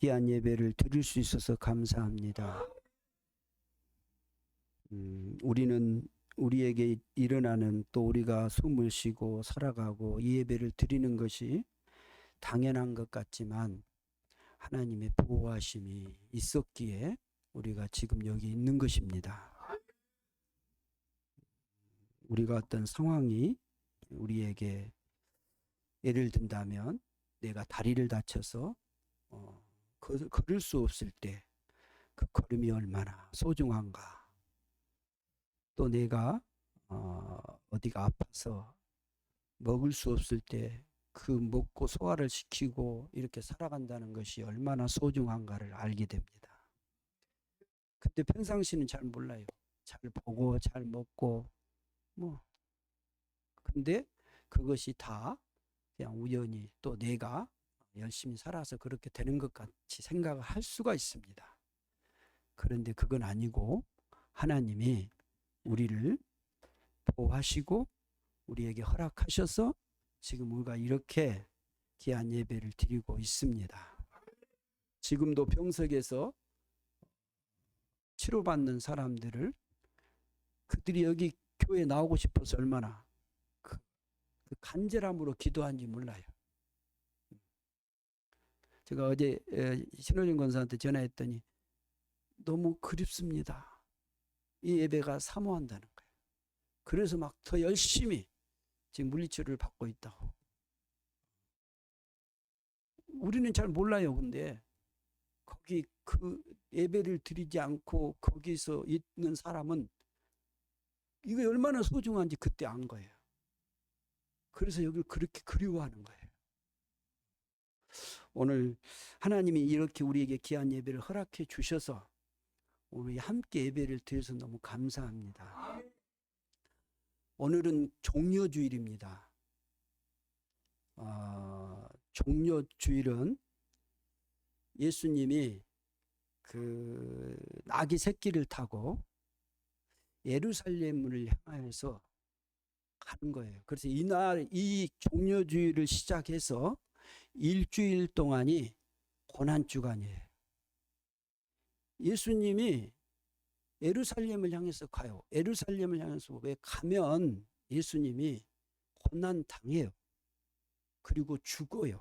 귀한 예배를 드릴 수 있어서 감사합니다. 우리는 우리에게 일어나는 또 우리가 숨을 쉬고 살아가고 이 예배를 드리는 것이 당연한 것 같지만 하나님의 보호하심이 있었기에 우리가 지금 여기 있는 것입니다. 우리가 어떤 상황이 우리에게 예를 든다면 내가 다리를 다쳐서 걸을 수 없을 때 그 걸음이 얼마나 소중한가. 또 내가 어디가 아파서 먹을 수 없을 때 그 먹고 소화를 시키고 이렇게 살아간다는 것이 얼마나 소중한가를 알게 됩니다. 근데 평상시는 잘 몰라요. 잘 보고 잘 먹고 뭐 근데 그것이 다 그냥 우연히 또 내가 열심히 살아서 그렇게 되는 것 같이 생각을 할 수가 있습니다. 그런데 그건 아니고 하나님이 우리를 보호하시고 우리에게 허락하셔서 지금 우리가 이렇게 귀한 예배를 드리고 있습니다. 지금도 병석에서 치료받는 사람들을 그들이 여기 교회에 나오고 싶어서 얼마나 그 간절함으로 기도한지 몰라요. 제가 어제 신호진 권사한테 전화했더니 너무 그립습니다. 이 예배가 사모한다는 거예요. 그래서 막 더 열심히 지금 물리치료를 받고 있다고. 우리는 잘 몰라요. 근데 거기 그 예배를 드리지 않고 거기서 있는 사람은 이거 얼마나 소중한지 그때 안 거예요. 그래서 여기를 그렇게 그리워하는 거예요. 오늘 하나님이 이렇게 우리에게 귀한 예배를 허락해 주셔서 우리 함께 예배를 드려서 너무 감사합니다. 오늘은 종려주일입니다. 종려주일은 예수님이 그 나귀 새끼를 타고 예루살렘을 향해서 가는 거예요. 그래서 이날 이 종려주일을 시작해서 일주일 동안이 고난주간이에요. 예수님이 예루살렘을 향해서 가요. 예루살렘을 향해서 왜 가면 예수님이 고난 당해요. 그리고 죽어요.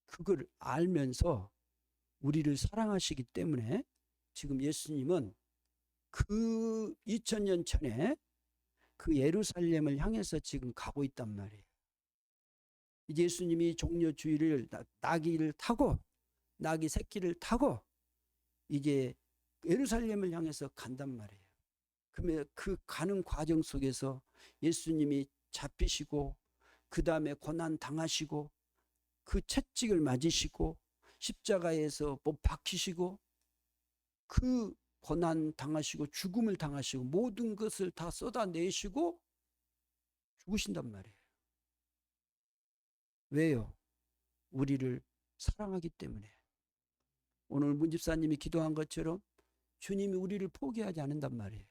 그걸 알면서 우리를 사랑하시기 때문에 지금 예수님은 그 2000년 전에 그 예루살렘을 향해서 지금 가고 있단 말이에요. 이제 예수님이 종려주일을 나귀를 타고 나귀 새끼를 타고 이제 예루살렘을 향해서 간단 말이에요. 그러면 그 가는 과정 속에서 예수님이 잡히시고 그 다음에 고난 당하시고 그 채찍을 맞으시고 십자가에서 못 박히시고 그 고난 당하시고 죽음을 당하시고 모든 것을 다 쏟아내시고 죽으신단 말이에요. 왜요? 우리를 사랑하기 때문에. 오늘 문 집사님이 기도한 것처럼 주님이 우리를 포기하지 않는단 말이에요.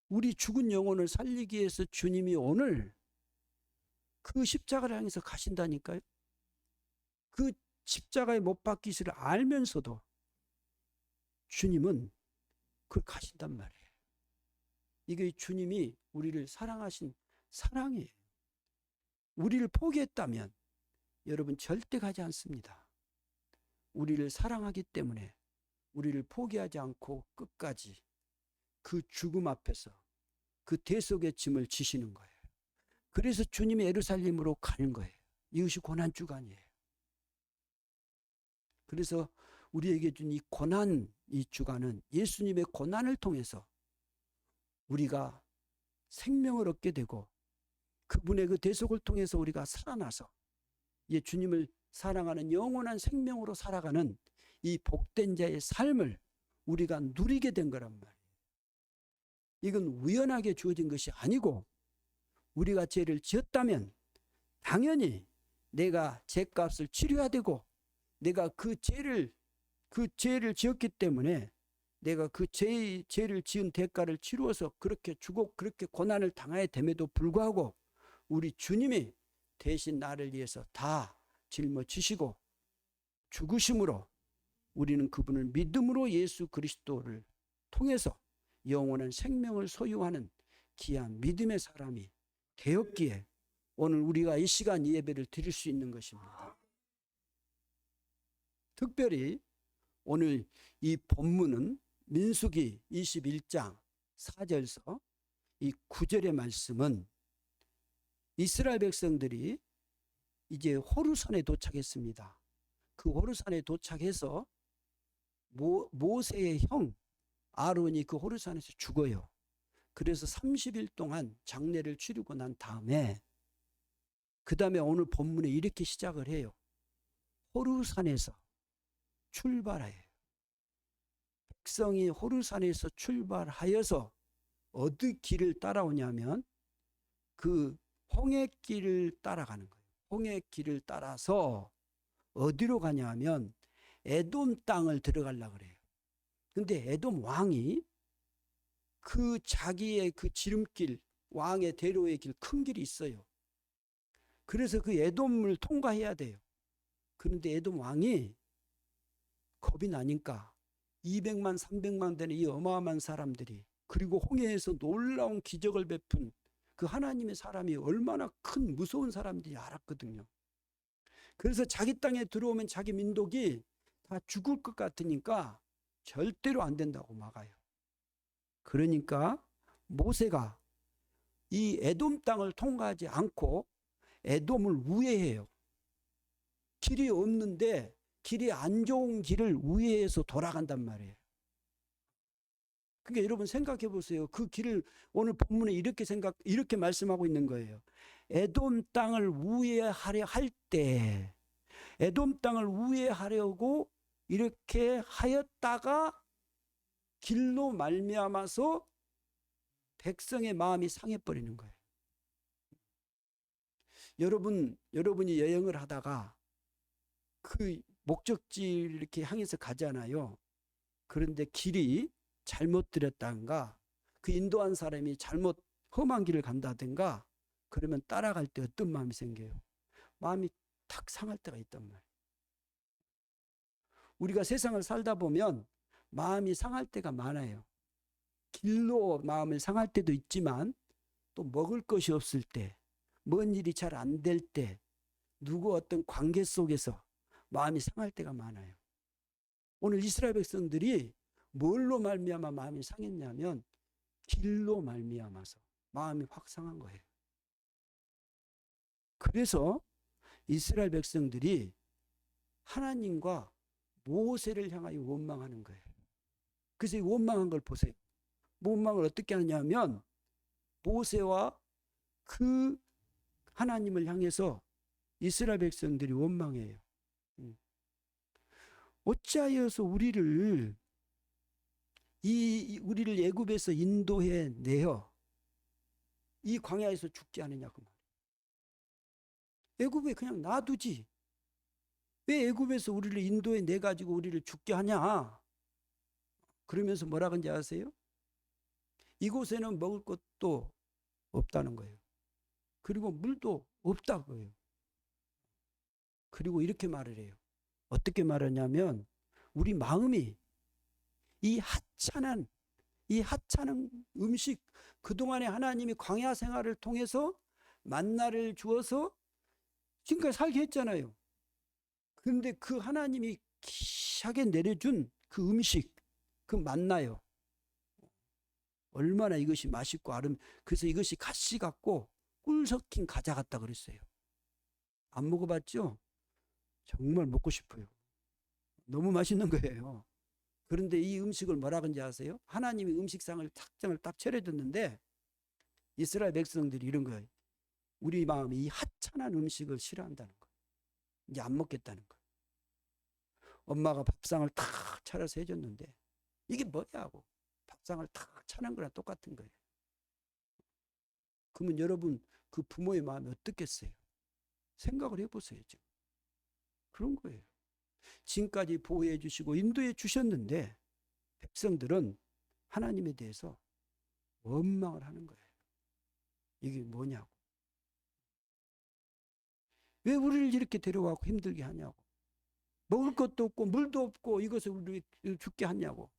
우리 죽은 영혼을 살리기 위해서 주님이 오늘 그 십자가를 향해서 가신다니까요. 그 십자가에 못 박히시를 알면서도 주님은 그걸 가신단 말이에요. 이게 주님이 우리를 사랑하신 사랑이에요. 우리를 포기했다면 여러분 절대 가지 않습니다. 우리를 사랑하기 때문에 우리를 포기하지 않고 끝까지 그 죽음 앞에서 그 대속의 짐을 지시는 거예요. 그래서 주님이 예루살렘으로 가는 거예요. 이것이 고난주간이에요. 그래서 우리에게 준 이 고난 이 주간은 예수님의 고난을 통해서 우리가 생명을 얻게 되고 그분의 그 대속을 통해서 우리가 살아나서 주님을 사랑하는 영원한 생명으로 살아가는 이 복된 자의 삶을 우리가 누리게 된 거란 말이에요. 이건 우연하게 주어진 것이 아니고 우리가 죄를 지었다면 당연히 내가 죄값을 치러야 되고 내가 그 죄를 지었기 때문에 내가 그 죄를 지은 대가를 치루어서 그렇게 죽고 그렇게 고난을 당해야 됨에도 불구하고 우리 주님이 대신 나를 위해서 다 짊어지시고 죽으심으로 우리는 그분을 믿음으로 예수 그리스도를 통해서 영원한 생명을 소유하는 귀한 믿음의 사람이 되었기에 오늘 우리가 이 시간 예배를 드릴 수 있는 것입니다. 특별히 오늘 이 본문은 민수기 21장 4절서 이 9절의 말씀은 이스라엘 백성들이 이제 호르산에 도착했습니다. 그 호르산에 도착해서 모세의 형 아론이 그 호르산에서 죽어요. 그래서 30일 동안 장례를 치르고 난 다음에 그 다음에 오늘 본문에 이렇게 시작을 해요. 호르산에서 출발해요. 백성이 호르산에서 출발하여서 어디 길을 따라오냐면 그 홍해길을 따라가는 거예요. 홍해길을 따라서 어디로 가냐면 에돔 땅을 들어가려고 그래요. 근데 에돔 왕이 그 자기의 그 지름길, 왕의 대로의 길, 큰 길이 있어요. 그래서 그 에돔을 통과해야 돼요. 그런데 에돔 왕이 겁이 나니까 200만, 300만 되는 이 어마어마한 사람들이, 그리고 홍해에서 놀라운 기적을 베푼 그 하나님의 사람이 얼마나 큰 무서운 사람들이 알았거든요. 그래서 자기 땅에 들어오면 자기 민족이 다 죽을 것 같으니까 절대로 안 된다고 막아요. 그러니까 모세가 이 에돔 땅을 통과하지 않고 에돔을 우회해요. 길이 없는데 길이 안 좋은 길을 우회해서 돌아간단 말이에요. 그러니까 여러분 생각해 보세요. 그 길을 오늘 본문에 이렇게 말씀하고 있는 거예요. 에돔 땅을 우회하려 할 때, 에돔 땅을 우회하려고 이렇게 하였다가 길로 말미암아서 백성의 마음이 상해버리는 거예요. 여러분이 여행을 하다가 그 목적지 이렇게 향해서 가잖아요. 그런데 길이 잘못 들였다든가 그 인도한 사람이 잘못 험한 길을 간다든가 그러면 따라갈 때 어떤 마음이 생겨요? 마음이 탁 상할 때가 있단 말이에요. 우리가 세상을 살다 보면 마음이 상할 때가 많아요. 길로 마음을 상할 때도 있지만 또 먹을 것이 없을 때, 뭔 일이 잘 안 될 때, 누구 어떤 관계 속에서 마음이 상할 때가 많아요. 오늘 이스라엘 백성들이 뭘로 말미암아 마음이 상했냐면 길로 말미암아서 마음이 확 상한 거예요. 그래서 이스라엘 백성들이 하나님과 모세를 향하여 원망하는 거예요. 그래서 이 원망한 걸 보세요. 원망을 어떻게 하냐면 모세와 그 하나님을 향해서 이스라엘 백성들이 원망해요. 어찌하여서 우리를 애굽에서 인도해 내어 이 광야에서 죽지 않으냐 그 말이에요. 애굽에 그냥 놔두지. 왜 애굽에서 우리를 인도해 내 가지고 우리를 죽게 하냐? 그러면서 뭐라 그런지 아세요? 이곳에는 먹을 것도 없다는 거예요. 그리고 물도 없다고요. 그리고 이렇게 말을 해요. 어떻게 말하냐면 우리 마음이 이 하찮은 음식, 그동안에 하나님이 광야 생활을 통해서 만나를 주어서 지금까지 살게 했잖아요. 그런데 그 하나님이 귀하게 내려준 그 음식, 그 만나요. 얼마나 이것이 맛있고 그래서 이것이 가시 같고 꿀 섞인 과자 같다 그랬어요. 안 먹어봤죠? 정말 먹고 싶어요. 너무 맛있는 거예요. 그런데 이 음식을 뭐라 그런지 아세요? 하나님이 음식상을 탁정을 딱 차려줬는데 이스라엘 백성들이 이런 거예요. 우리 마음이 이 하찮은 음식을 싫어한다는 거예요. 이제 안 먹겠다는 거예요. 엄마가 밥상을 탁 차려서 해줬는데 이게 뭐야 하고 밥상을 탁 차는 거랑 똑같은 거예요. 그러면 여러분 그 부모의 마음이 어떻겠어요? 생각을 해보세요. 지금. 그런 거예요. 지금까지 보호해 주시고 인도해 주셨는데 백성들은 하나님에 대해서 원망을 하는 거예요. 이게 뭐냐고. 왜 우리를 이렇게 데려가고 힘들게 하냐고. 먹을 것도 없고 물도 없고 이것을 우리 죽게 하냐고.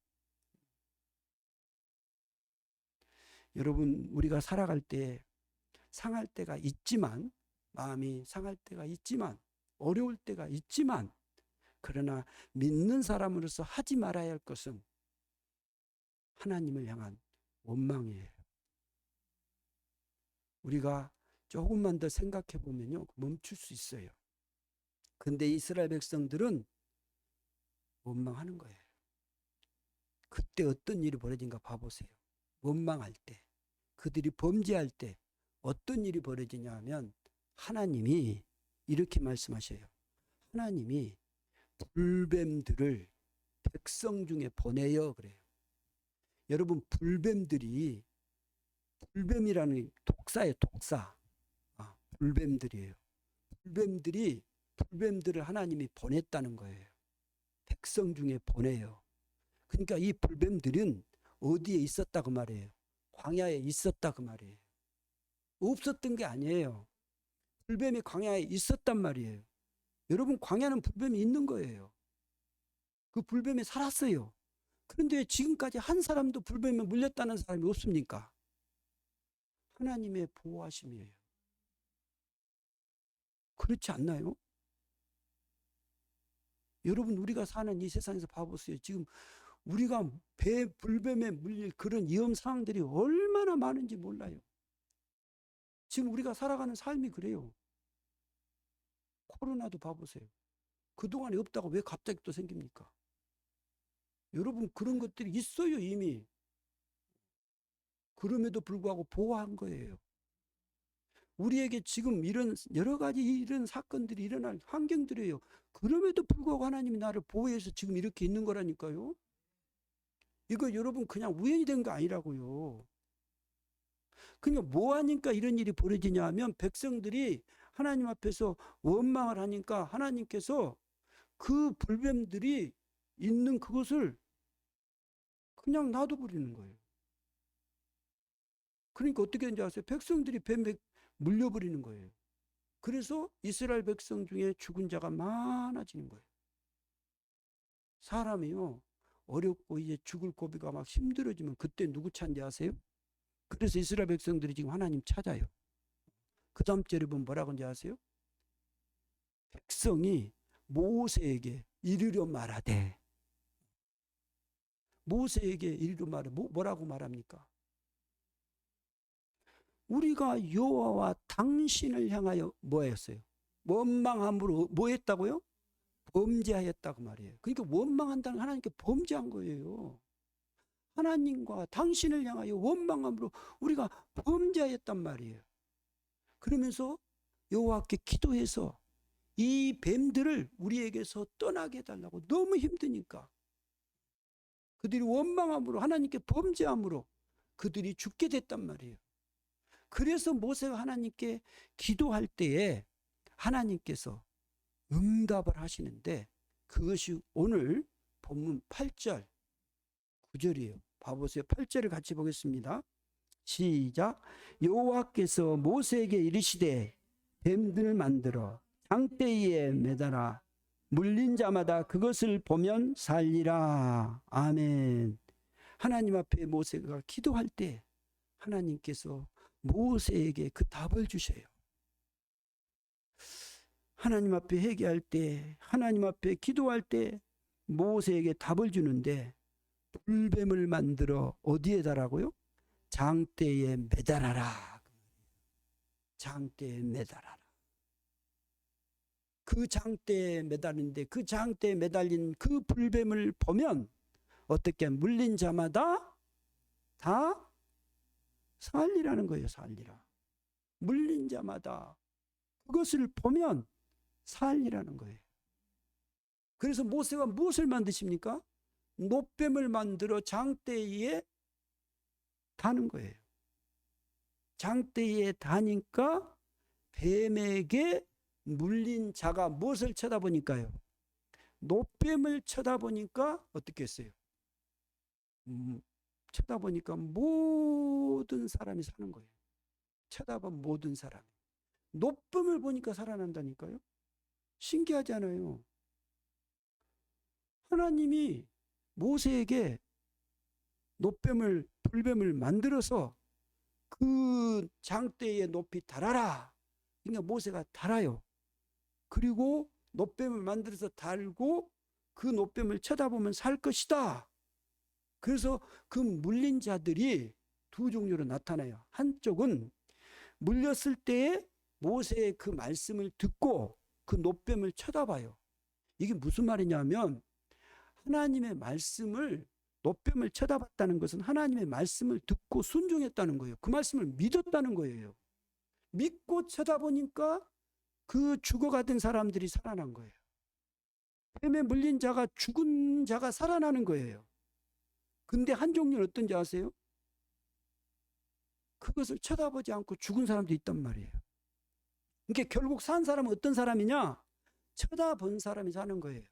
여러분, 우리가 살아갈 때 상할 때가 있지만, 마음이 상할 때가 있지만, 어려울 때가 있지만, 그러나 믿는 사람으로서 하지 말아야 할 것은 하나님을 향한 원망이에요. 우리가 조금만 더 생각해 보면요, 멈출 수 있어요. 근데 이스라엘 백성들은 원망하는 거예요. 그때 어떤 일이 벌어진가 봐보세요. 원망할 때, 그들이 범죄할 때 어떤 일이 벌어지냐 하면 하나님이 이렇게 말씀하셔요. 하나님이 불뱀들을 백성 중에 보내요 그래요. 여러분, 불뱀이라는 독사예요. 독사. 불뱀들이에요. 불뱀들을 하나님이 보냈다는 거예요. 백성 중에 보내요. 그러니까 이 불뱀들은 어디에 있었다 그 말이에요. 광야에 있었다 그 말이에요. 없었던 게 아니에요. 불뱀이 광야에 있었단 말이에요. 여러분, 광야는 불뱀이 있는 거예요. 그 불뱀이 살았어요. 그런데 지금까지 한 사람도 불뱀에 물렸다는 사람이 없습니까? 하나님의 보호하심이에요. 그렇지 않나요? 여러분, 우리가 사는 이 세상에서 봐보세요. 지금 우리가 불뱀에 물릴 그런 위험 상황들이 얼마나 많은지 몰라요. 지금 우리가 살아가는 삶이 그래요. 코로나도 봐보세요. 그동안에 없다가 왜 갑자기 또 생깁니까? 여러분, 그런 것들이 있어요, 이미. 그럼에도 불구하고 보호한 거예요. 우리에게 지금 이런 여러 가지 이런 사건들이 일어날 환경들이에요. 그럼에도 불구하고 하나님이 나를 보호해서 지금 이렇게 있는 거라니까요. 이거 여러분 그냥 우연히 된 거 아니라고요. 그러니까 뭐 하니까 이런 일이 벌어지냐 하면 백성들이 하나님 앞에서 원망을 하니까 하나님께서 그 불뱀들이 있는 그것을 그냥 놔둬버리는 거예요. 그러니까 어떻게 되는지 아세요? 백성들이 뱀에 물려버리는 거예요. 그래서 이스라엘 백성 중에 죽은 자가 많아지는 거예요. 사람이요, 어렵고 이제 죽을 고비가 막 힘들어지면 그때 누구 찾는지 아세요? 그래서 이스라엘 백성들이 지금 하나님 찾아요. 그 다음 절에 보면 뭐라고 하는지 아세요? 백성이 모세에게 이르려 말하되, 모세에게 이르려 말해 뭐라고 말합니까? 우리가 여호와와 당신을 향하여 뭐했어요? 원망함으로 뭐 했다고요? 범죄하였다고 말이에요. 그러니까 원망한다는 하나님께 범죄한 거예요. 하나님과 당신을 향하여 원망함으로 우리가 범죄하였단 말이에요. 그러면서 여호와께 기도해서 이 뱀들을 우리에게서 떠나게 해달라고. 너무 힘드니까. 그들이 원망함으로 하나님께 범죄함으로 그들이 죽게 됐단 말이에요. 그래서 모세가 하나님께 기도할 때에 하나님께서 응답을 하시는데 그것이 오늘 본문 8절 9절이에요. 봐보세요. 8절을 같이 보겠습니다. 시작. 여호와께서 모세에게 이르시되 뱀들을 만들어 장대에 매달아 물린 자마다 그것을 보면 살리라. 아멘. 하나님 앞에 모세가 기도할 때 하나님께서 모세에게 그 답을 주셔요. 하나님 앞에 회개할 때, 하나님 앞에 기도할 때 모세에게 답을 주는데 불뱀을 만들어 어디에 달라고요? 장대에 매달아라. 장대에 매달아라. 그 장대에 매달리는데 그 장대에 매달린 그 불뱀을 보면 어떻게 물린 자마다 다 살리라는 거예요. 살리라. 물린 자마다 그것을 보면 살리라는 거예요. 그래서 모세가 무엇을 만드십니까? 노뱀을 만들어 장대에 다는 거예요. 장대에 다니까 뱀에게 물린 자가 무엇을 쳐다보니까요? 노뱀을 쳐다보니까 어떻게 했어요? 쳐다보니까 모든 사람이 사는 거예요. 쳐다본 모든 사람이. 노뱀을 보니까 살아난다니까요. 신기하지 않아요? 하나님이 모세에게 노뱀을, 불뱀을 만들어서 그 장대의 높이 달아라. 그러니까 모세가 달아요. 그리고 노뱀을 만들어서 달고 그 노뱀을 쳐다보면 살 것이다. 그래서 그 물린 자들이 두 종류로 나타나요. 한쪽은 물렸을 때에 모세의 그 말씀을 듣고 그 노뱀을 쳐다봐요. 이게 무슨 말이냐면 하나님의 말씀을, 노뱀을 쳐다봤다는 것은 하나님의 말씀을 듣고 순종했다는 거예요. 그 말씀을 믿었다는 거예요. 믿고 쳐다보니까 그 죽어가던 사람들이 살아난 거예요. 뱀에 물린 자가, 죽은 자가 살아나는 거예요. 근데 한 종류는 어떤지 아세요? 그것을 쳐다보지 않고 죽은 사람도 있단 말이에요. 그러니까 결국 산 사람은 어떤 사람이냐? 쳐다본 사람이 사는 거예요.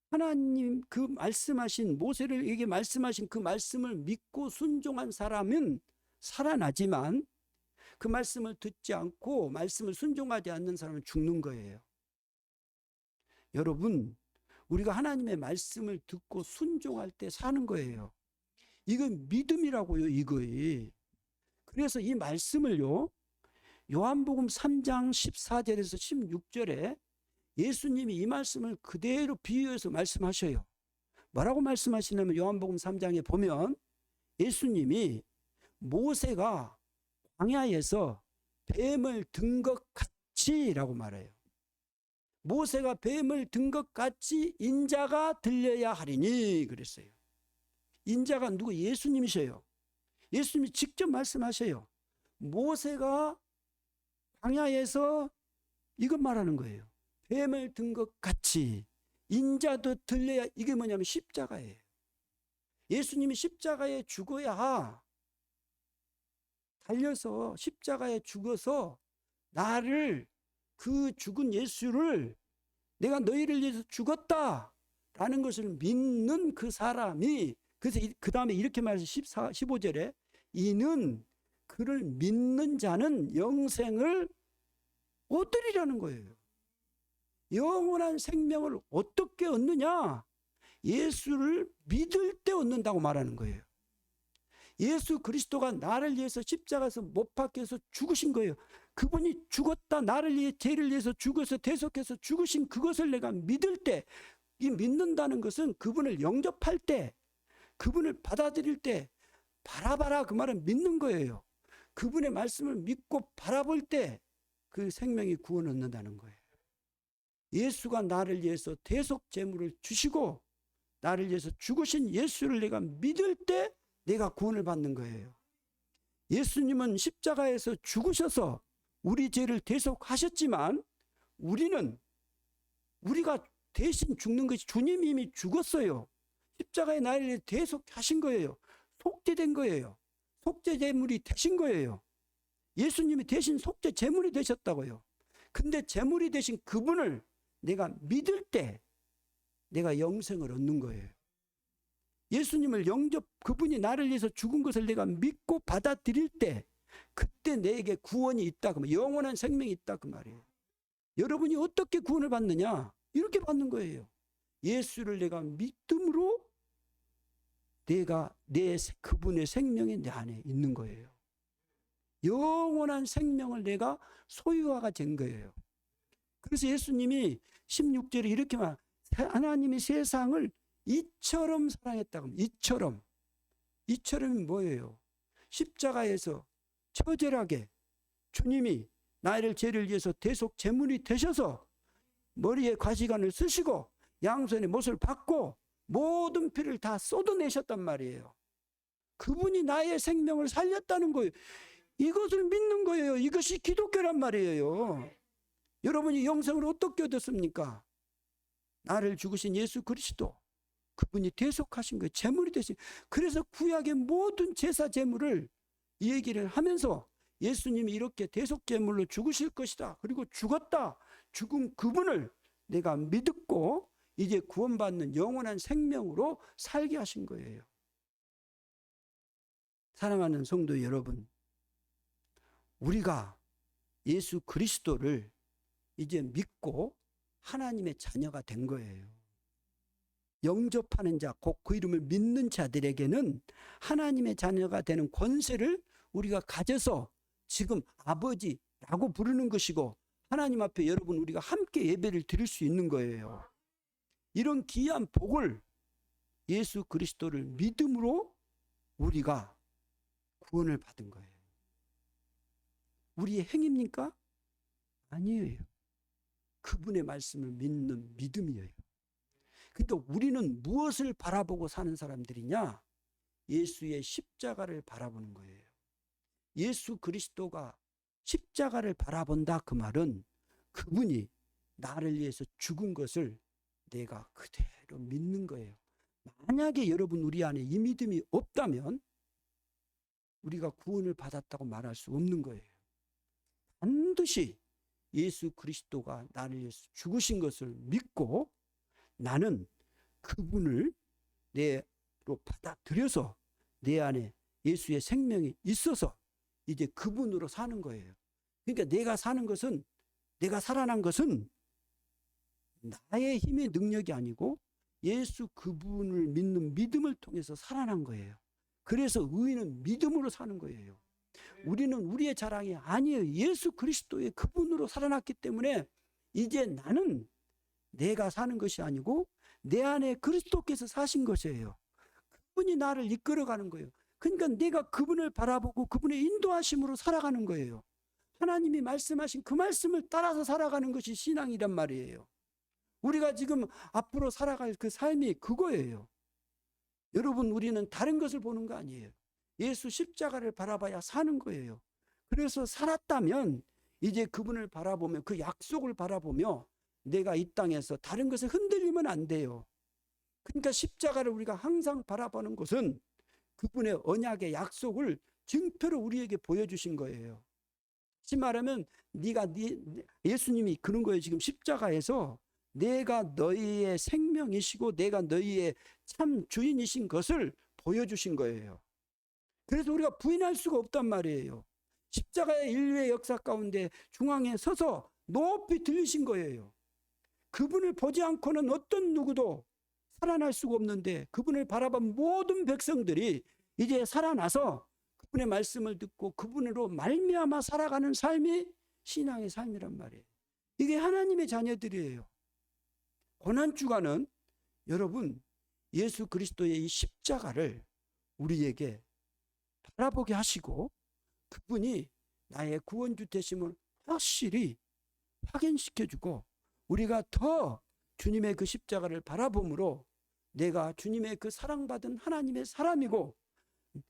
하나님 그 말씀하신, 모세에게 말씀하신 그 말씀을 믿고 순종한 사람은 살아나지만 그 말씀을 듣지 않고 말씀을 순종하지 않는 사람은 죽는 거예요. 여러분, 우리가 하나님의 말씀을 듣고 순종할 때 사는 거예요. 이건 믿음이라고요, 이거에. 그래서 이 말씀을요, 요한복음 3장 14절에서 16절에 예수님이 이 말씀을 그대로 비유해서 말씀하셔요. 뭐라고 말씀하시냐면 요한복음 3장에 보면 예수님이 모세가 광야에서 뱀을 든 것 같이라고 말해요. 모세가 뱀을 든 것 같이 인자가 들려야 하리니 그랬어요. 인자가 누구? 예수님이셔요. 예수님이 직접 말씀하셔요. 모세가 광야에서 이것 말하는 거예요. 뱀을 든 것 같이 인자도 들려야, 이게 뭐냐면 십자가예요. 예수님이 십자가에 죽어야, 달려서 십자가에 죽어서 나를, 그 죽은 예수를, 내가 너희를 위해서 죽었다라는 것을 믿는 그 사람이, 그래서 그 다음에 이렇게 말해서 15절에 이는 그를 믿는 자는 영생을 얻으리라는 거예요. 영원한 생명을 어떻게 얻느냐? 예수를 믿을 때 얻는다고 말하는 거예요. 예수 그리스도가 나를 위해서 십자가에서 못 박혀서 죽으신 거예요. 그분이 죽었다, 나를 위해, 죄를 위해서 죽어서 대속해서 죽으신 그것을 내가 믿을 때, 이 믿는다는 것은 그분을 영접할 때, 그분을 받아들일 때, 바라봐라 그 말은 믿는 거예요. 그분의 말씀을 믿고 바라볼 때 그 생명이 구원 얻는다는 거예요. 예수가 나를 위해서 대속 제물을 주시고 나를 위해서 죽으신 예수를 내가 믿을 때 내가 구원을 받는 거예요. 예수님은 십자가에서 죽으셔서 우리 죄를 대속하셨지만 우리가 대신 죽는 것이, 주님이 이미 죽었어요. 십자가에 나를 위해 대속하신 거예요. 속죄된 거예요. 속죄 제물이 되신 거예요. 예수님이 대신 속죄 제물이 되셨다고요. 근데 제물이 되신 그분을 내가 믿을 때 내가 영생을 얻는 거예요. 예수님을 그분이 나를 위해서 죽은 것을 내가 믿고 받아들일 때 그때 내게 구원이 있다, 영원한 생명이 있다 그 말이에요. 여러분이 어떻게 구원을 받느냐? 이렇게 받는 거예요. 예수를 내가 믿음으로 그분의 생명이 내 안에 있는 거예요. 영원한 생명을 내가 소유화가 된 거예요. 그래서 예수님이 16절에 이렇게 말, 하나님이 세상을 이처럼 사랑했다고. 이처럼이 뭐예요? 십자가에서 처절하게 주님이 나를 죄를 위해서 대속 제물이 되셔서 머리에 가시관을 쓰시고 양손에 못을 받고 모든 피를 다 쏟아내셨단 말이에요. 그분이 나의 생명을 살렸다는 거예요. 이것을 믿는 거예요. 이것이 기독교란 말이에요. 여러분이 영생을 어떻게 얻었습니까? 나를 죽으신 예수 그리스도, 그분이 대속하신 거예요. 제물이 되신. 그래서 구약의 모든 제사 제물을 이 얘기를 하면서 예수님이 이렇게 대속 제물로 죽으실 것이다, 그리고 죽었다, 죽은 그분을 내가 믿고 이제 구원받는 영원한 생명으로 살게 하신 거예요. 사랑하는 성도 여러분, 우리가 예수 그리스도를 이제 믿고 하나님의 자녀가 된 거예요. 영접하는 자, 곧 그 이름을 믿는 자들에게는 하나님의 자녀가 되는 권세를 우리가 가져서 지금 아버지라고 부르는 것이고, 하나님 앞에 여러분 우리가 함께 예배를 드릴 수 있는 거예요. 이런 귀한 복을, 예수 그리스도를 믿음으로 우리가 구원을 받은 거예요. 우리의 행위입니까? 아니에요. 그분의 말씀을 믿는 믿음이에요. 그러니까 우리는 무엇을 바라보고 사는 사람들이냐? 예수의 십자가를 바라보는 거예요. 예수 그리스도가 십자가를 바라본다, 그 말은 그분이 나를 위해서 죽은 것을 내가 그대로 믿는 거예요. 만약에 여러분 우리 안에 이 믿음이 없다면 우리가 구원을 받았다고 말할 수 없는 거예요. 반드시 예수 그리스도가 나를 위해서 죽으신 것을 믿고 나는 그분을 내로 받아들여서 내 안에 예수의 생명이 있어서 이제 그분으로 사는 거예요. 그러니까 내가 사는 것은, 내가 살아난 것은 나의 힘의 능력이 아니고 예수 그분을 믿는 믿음을 통해서 살아난 거예요. 그래서 의인은 믿음으로 사는 거예요. 우리는 우리의 자랑이 아니에요. 예수 그리스도의 그분으로 살아났기 때문에 이제 나는 내가 사는 것이 아니고 내 안에 그리스도께서 사신 것이에요. 그분이 나를 이끌어가는 거예요. 그러니까 내가 그분을 바라보고 그분의 인도하심으로 살아가는 거예요. 하나님이 말씀하신 그 말씀을 따라서 살아가는 것이 신앙이란 말이에요. 우리가 지금 앞으로 살아갈 그 삶이 그거예요. 여러분, 우리는 다른 것을 보는 거 아니에요. 예수 십자가를 바라봐야 사는 거예요. 그래서 살았다면 이제 그분을 바라보며, 그 약속을 바라보며 내가 이 땅에서 다른 것에 흔들리면 안 돼요. 그러니까 십자가를 우리가 항상 바라보는 것은 그분의 언약의 약속을 증표로 우리에게 보여주신 거예요. 다시 말하면 예수님이 그런 거예요. 지금 십자가에서 내가 너희의 생명이시고 내가 너희의 참 주인이신 것을 보여주신 거예요. 그래서 우리가 부인할 수가 없단 말이에요. 십자가의 인류의 역사 가운데 중앙에 서서 높이 들리신 거예요. 그분을 보지 않고는 어떤 누구도 살아날 수가 없는데 그분을 바라본 모든 백성들이 이제 살아나서 그분의 말씀을 듣고 그분으로 말미암아 살아가는 삶이 신앙의 삶이란 말이에요. 이게 하나님의 자녀들이에요. 고난주간은 여러분 예수 그리스도의 이 십자가를 우리에게 바라보게 하시고 그분이 나의 구원주 되심을 확실히 확인시켜주고 우리가 더 주님의 그 십자가를 바라봄으로 내가 주님의 그 사랑받은 하나님의 사람이고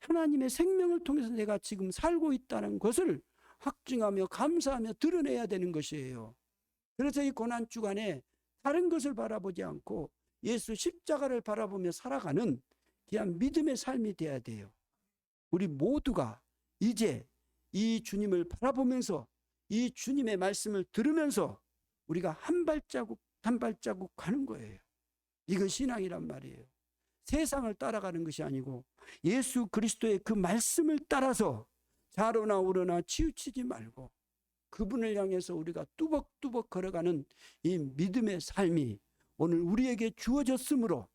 하나님의 생명을 통해서 내가 지금 살고 있다는 것을 확증하며 감사하며 드러내야 되는 것이에요. 그래서 이 고난주간에 다른 것을 바라보지 않고 예수 십자가를 바라보며 살아가는 귀한 믿음의 삶이 돼야 돼요. 우리 모두가 이제 이 주님을 바라보면서 이 주님의 말씀을 들으면서 우리가 한 발자국 한 발자국 가는 거예요. 이건 신앙이란 말이에요. 세상을 따라가는 것이 아니고 예수 그리스도의 그 말씀을 따라서 좌로나 우로나 치우치지 말고 그분을 향해서 우리가 뚜벅뚜벅 걸어가는 이 믿음의 삶이 오늘 우리에게 주어졌으므로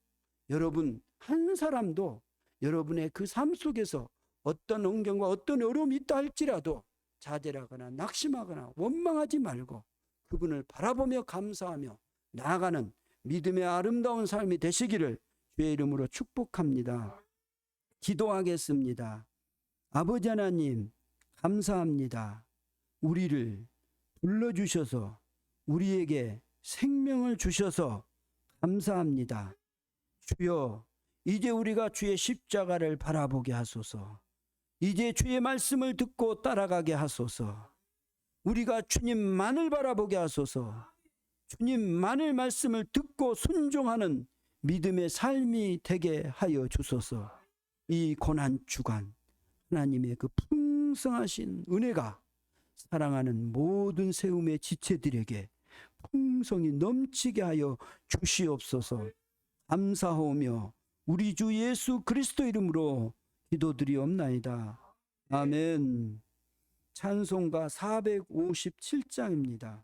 여러분 한 사람도 여러분의 그 삶 속에서 어떤 환경과 어떤 어려움이 있다 할지라도 좌절하거나 낙심하거나 원망하지 말고 그분을 바라보며 감사하며 나아가는 믿음의 아름다운 삶이 되시기를 주의 이름으로 축복합니다. 기도하겠습니다. 아버지 하나님 감사합니다. 우리를 불러주셔서 우리에게 생명을 주셔서 감사합니다. 주여 이제 우리가 주의 십자가를 바라보게 하소서. 이제 주의 말씀을 듣고 따라가게 하소서. 우리가 주님만을 바라보게 하소서. 주님만을 말씀을 듣고 순종하는 믿음의 삶이 되게 하여 주소서. 이 고난주간 하나님의 그 풍성하신 은혜가 사랑하는 모든 세움의 지체들에게 풍성이 넘치게 하여 주시옵소서. 감사하오며 우리 주 예수 그리스도 이름으로 기도드리옵나이다. 아멘. 찬송가 457장입니다.